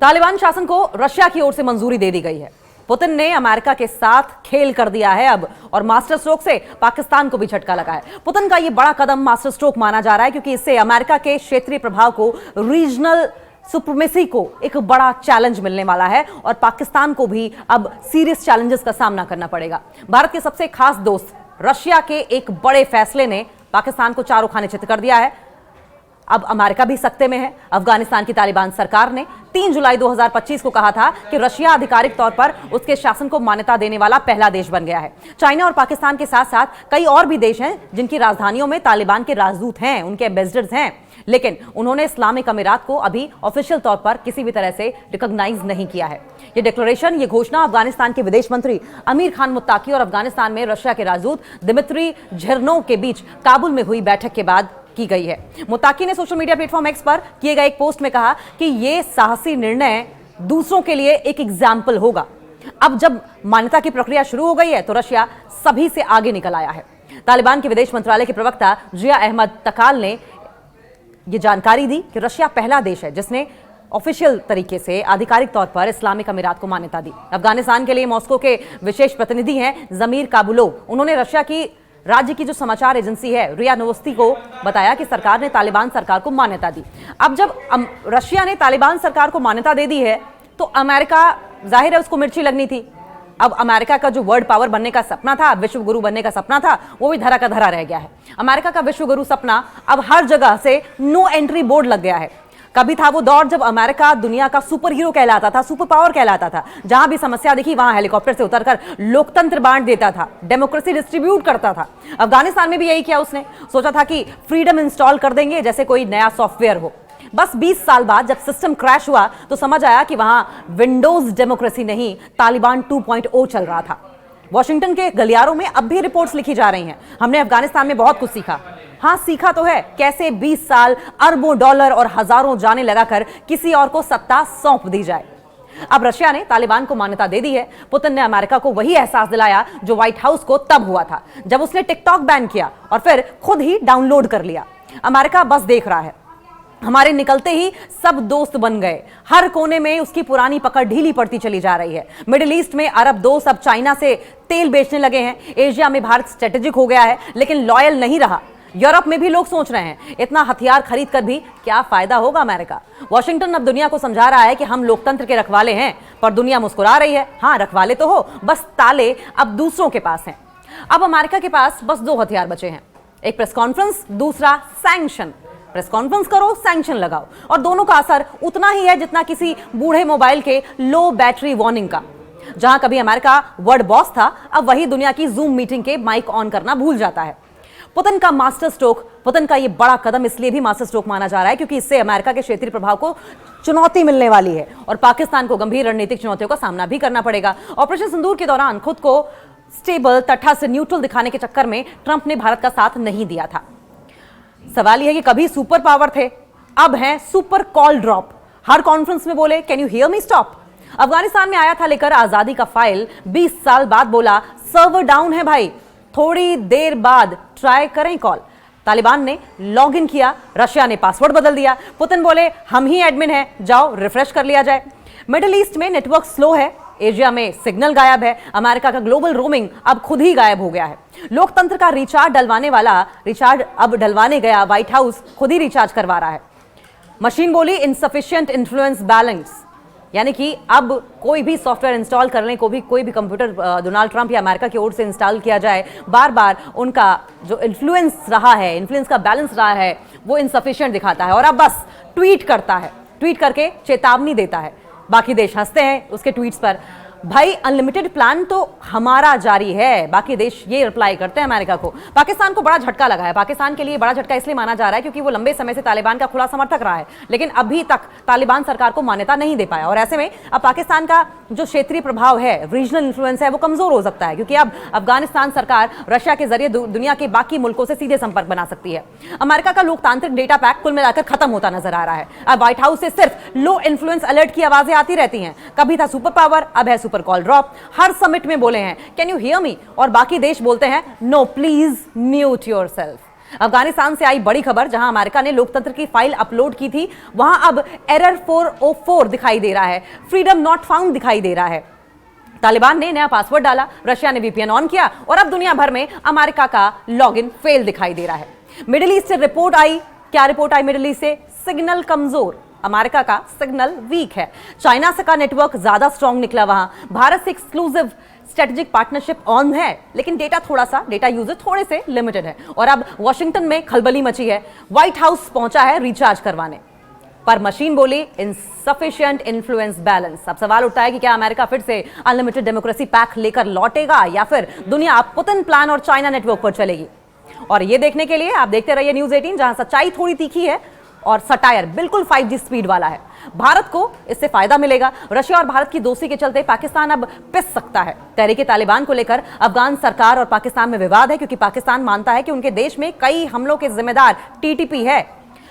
तालिबान शासन को रशिया की ओर से मंजूरी दे दी गई है। पुतिन ने अमेरिका के साथ खेल कर दिया है अब, और मास्टर स्ट्रोक से पाकिस्तान को भी झटका लगा है। पुतिन का यह बड़ा कदम मास्टर स्ट्रोक माना जा रहा है क्योंकि इससे अमेरिका के क्षेत्रीय प्रभाव को, रीजनल सुप्रीमेसी को एक बड़ा चैलेंज मिलने वाला है और पाकिस्तान को भी अब सीरियस चैलेंजेस का सामना करना पड़ेगा। भारत के सबसे खास दोस्त रशिया के एक बड़े फैसले ने पाकिस्तान को चारों खाने चित कर दिया है। अब अमेरिका भी सकते में है। अफगानिस्तान की तालिबान सरकार ने 3 जुलाई 2025 को कहा था कि रशिया आधिकारिक तौर पर उसके शासन को मान्यता देने वाला पहला देश बन गया है। चाइना और पाकिस्तान के साथ साथ कई और भी देश हैं जिनकी राजधानियों में तालिबान के राजदूत हैं, उनके एम्बेसडर्स हैं, लेकिन उन्होंने इस्लामिक अमीरात को अभी ऑफिशियल तौर पर किसी भी तरह से रिकॉग्नाइज नहीं किया है। ये डिक्लेरेशन, ये घोषणा अफगानिस्तान के विदेश मंत्री अमीर खान मुत्ताकी और अफगानिस्तान में रशिया के राजदूत दिमित्री झरनोव के बीच काबुल में हुई बैठक के बाद की गई है। मुत्ताकी ने सोशल मीडिया प्लेटफॉर्म एक्स पर किए गए एक पोस्ट में कहा कि यह साहसी निर्णय दूसरों के लिए एक एग्जाम्पल होगा। अब जब मान्यता की प्रक्रिया शुरू हो गई है तो रशिया सभी से आगे निकल आया है। तालिबान के विदेश मंत्रालय के प्रवक्ता जिया अहमद तकाल ने यह जानकारी दी कि रशिया पहला देश है जिसने ऑफिशियल तरीके से आधिकारिक तौर पर इस्लामिक अमीरात को मान्यता दी। अफगानिस्तान के लिए मॉस्को के विशेष प्रतिनिधि हैं जमीर काबुलोव। उन्होंने रशिया की राज्य की जो समाचार एजेंसी है रिया नोवोस्ती को बताया कि सरकार ने तालिबान सरकार को मान्यता दी। अब जब रशिया ने तालिबान सरकार को मान्यता दे दी है तो अमेरिका, जाहिर है, उसको मिर्ची लगनी थी। अब अमेरिका का जो वर्ल्ड पावर बनने का सपना था, विश्व गुरु बनने का सपना था, वो भी धरा का धरा रह गया है। अमेरिका का विश्व गुरु सपना अब हर जगह से नो एंट्री बोर्ड लग गया है। कभी था वो दौर जब अमेरिका दुनिया का सुपर हीरो कहलाता था, सुपर पावर कहलाता था। जहां भी समस्या दिखी वहां हेलीकॉप्टर से उतरकर लोकतंत्र बांट देता था, डेमोक्रेसी डिस्ट्रीब्यूट करता था। अफगानिस्तान में भी यही किया उसने। सोचा था कि फ्रीडम इंस्टॉल कर देंगे जैसे कोई नया सॉफ्टवेयर हो। बस 20 साल बाद जब सिस्टम क्रैश हुआ तो समझ आया कि वहां विंडोज डेमोक्रेसी नहीं, तालिबान 2.0 चल रहा था। वॉशिंगटन के गलियारों में अब भी रिपोर्ट्स लिखी जा रही हैं। हमने अफगानिस्तान में बहुत कुछ सीखा। हाँ, सीखा तो है कैसे 20 साल, अरबों डॉलर और हजारों जानें लगाकर किसी और को सत्ता सौंप दी जाए। अब रशिया ने तालिबान को मान्यता दे दी है। पुतिन ने अमेरिका को वही एहसास दिलाया जो व्हाइट हाउस को तब हुआ था जब उसने टिकटॉक बैन किया और फिर खुद ही डाउनलोड कर लिया। अमेरिका बस देख रहा है। हमारे निकलते ही सब दोस्त बन गए। हर कोने में उसकी पुरानी पकड़ ढीली पड़ती चली जा रही है। मिडिल ईस्ट में अरब दोस्त अब चाइना से तेल बेचने लगे हैं। एशिया में भारत स्ट्रेटेजिक हो गया है लेकिन लॉयल नहीं रहा। यूरोप में भी लोग सोच रहे हैं इतना हथियार खरीद कर भी क्या फायदा होगा अमेरिका। वॉशिंगटन अब दुनिया को समझा रहा है कि हम लोकतंत्र के रखवाले हैं, पर दुनिया मुस्कुरा रही है। हाँ, रखवाले तो हो, बस ताले अब दूसरों के पास हैं। अब अमेरिका के पास बस 2 हथियार बचे हैं, एक प्रेस कॉन्फ्रेंस, दूसरा सैंक्शन। प्रेस कॉन्फ्रेंस करो, सैंक्शन लगाओ, और दोनों का असर उतना ही है जितना किसी बूढ़े मोबाइल के लो बैटरी वार्निंग का। जहां कभी अमेरिका वर्ड बॉस था, अब वही दुनिया की जूम मीटिंग के माइक ऑन करना भूल जाता है। पुतिन का मास्टर स्ट्रोक, पुतिन का यह बड़ा कदम इसलिए भी मास्टर स्ट्रोक माना जा रहा है क्योंकि इससे अमेरिका के क्षेत्रीय प्रभाव को चुनौती मिलने वाली है और पाकिस्तान को गंभीर रणनीतिक चुनौतियों का सामना भी करना पड़ेगा। ऑपरेशन सिंदूर के दौरान खुद को स्टेबल, तटस्थ, न्यूट्रल दिखाने के चक्कर में ट्रंप ने भारत का साथ नहीं दिया था। सवाल यह है कि कभी सुपर पावर थे, अब हैं सुपर कॉल ड्रॉप। हर कॉन्फ्रेंस में बोले can you hear me stop. Afghanistan में आया था लेकर आजादी का फाइल, 20 साल बाद बोला सर्वर डाउन है भाई, थोड़ी देर बाद ट्राई करें कॉल। तालिबान ने लॉग इन किया, रशिया ने पासवर्ड बदल दिया। पुतिन बोले हम ही एडमिन हैं, जाओ रिफ्रेश कर लिया जाए। मिडिल ईस्ट में नेटवर्क स्लो है, एशिया में सिग्नल गायब है। अमेरिका का ग्लोबल रोमिंग अब खुद ही गायब हो गया है। लोकतंत्र का रिचार्ज अब डलवाने गया व्हाइट हाउस खुद ही रिचार्ज करवा रहा है। मशीन बोली इनसफिशिएंट इन्फ्लुएंस बैलेंस, यानी कि अब कोई भी सॉफ्टवेयर इंस्टॉल करने को भी, कोई भी कंप्यूटर डोनाल्ड ट्रंप या अमेरिका की ओर से इंस्टॉल किया जाए, बार बार उनका जो इन्फ्लुएंस रहा है, इन्फ्लुएंस का बैलेंस रहा है, वो इनसफिशिएंट दिखाता है और अब बस ट्वीट करता है, ट्वीट करके चेतावनी देता है। बाकी देश हंसते हैं उसके ट्वीट्स पर। भाई अनलिमिटेड प्लान तो हमारा जारी है, बाकी देश ये रिप्लाई करते हैं अमेरिका को। पाकिस्तान को बड़ा झटका लगा है। पाकिस्तान के लिए बड़ा झटका इसलिए माना जा रहा है क्योंकि वो लंबे समय से तालिबान का खुला समर्थक रहा है, लेकिन अभी तक तालिबान सरकार को मान्यता नहीं दे पाया। और ऐसे में अब पाकिस्तान का जो क्षेत्रीय प्रभाव है, रीजनल इन्फ्लुएंस है, वो कमजोर हो सकता है क्योंकि अब अफगानिस्तान सरकार रशिया के जरिए दुनिया के बाकी मुल्कों से सीधे संपर्क बना सकती है। अमेरिका का लोकतांत्रिक डेटा पैक कुल मिलाकर खत्म होता नजर आ रहा है। अब व्हाइट हाउस से सिर्फ लो इन्फ्लुएंस अलर्ट की आवाजें आती रहती हैं। कभी था सुपर पावर, अब है सुपर कॉल ड्रॉप। हर समिट में बोले हैं कैन यू हियर मी, और बाकी देश बोलते हैं no please mute yourself. Afghanistan से आई बड़ी खबर, जहां अमेरिका ने लोकतंत्र की फाइल अपलोड की थी, वहां अब एरर 404 दिखाई दे रहा है, फ्रीडम नॉट फाउंड दिखाई दे रहा है। तालिबान ने नया पासवर्ड डाला, रशिया ने वीपीएन ऑन किया और अब दुनिया भर में अमेरिका का लॉगिन फेल दिखाई दे रहा है। मिडिल ईस्ट से रिपोर्ट आई, क्या रिपोर्ट आई मिडिल ईस्ट से? सिग्नल कमजोर, अमेरिका का सिग्नल वीक है। चाइना से का नेटवर्क ज्यादा स्ट्रांग निकला, वहां भारत से एक्सक्लूसिव स्ट्रेटेजिक पार्टनरशिप ऑन है, लेकिन डेटा यूजर थोड़े से लिमिटेड है। और अब वॉशिंगटन में खलबली मची है, व्हाइट हाउस पहुंचा है रिचार्ज करवाने, पर मशीन बोली इनसफिशिएंट इन्फ्लुएंस बैलेंस। अब सवाल उठता है कि क्या अमेरिका फिर से अनलिमिटेड डेमोक्रेसी पैक लेकर लौटेगा या फिर दुनिया पुतिन प्लान और चाइना नेटवर्क पर चलेगी? और ये देखने के लिए आप देखते रहिए न्यूज 18, जहां सच्चाई थोड़ी तीखी है और सटायर बिल्कुल 5G स्पीड वाला है। भारत को इससे फायदा मिलेगा। रशिया और भारत की दोस्ती के चलते पाकिस्तान अब पिस सकता है। तहरीके तालिबान को लेकर अफगान सरकार और पाकिस्तान में विवाद है, क्योंकि पाकिस्तान मानता है कि उनके देश में कई हमलों के जिम्मेदार टीटीपी है।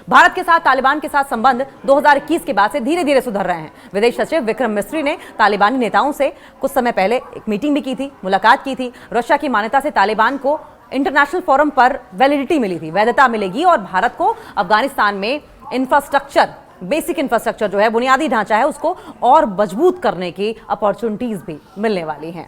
भारत के साथ तालिबान के साथ संबंध 2021 के बाद से धीरे धीरे सुधर रहे हैं। विदेश सचिव विक्रम मिस्री ने तालिबानी नेताओं से कुछ समय पहले एक मीटिंग भी की थी, मुलाकात की थी। रशिया की मान्यता से तालिबान को इंटरनेशनल फोरम पर वैलिडिटी मिली थी, वैधता मिलेगी, और भारत को अफगानिस्तान में इंफ्रास्ट्रक्चर, बेसिक इंफ्रास्ट्रक्चर जो है, बुनियादी ढांचा है, उसको और मजबूत करने की अपॉर्चुनिटीज भी मिलने वाली हैं।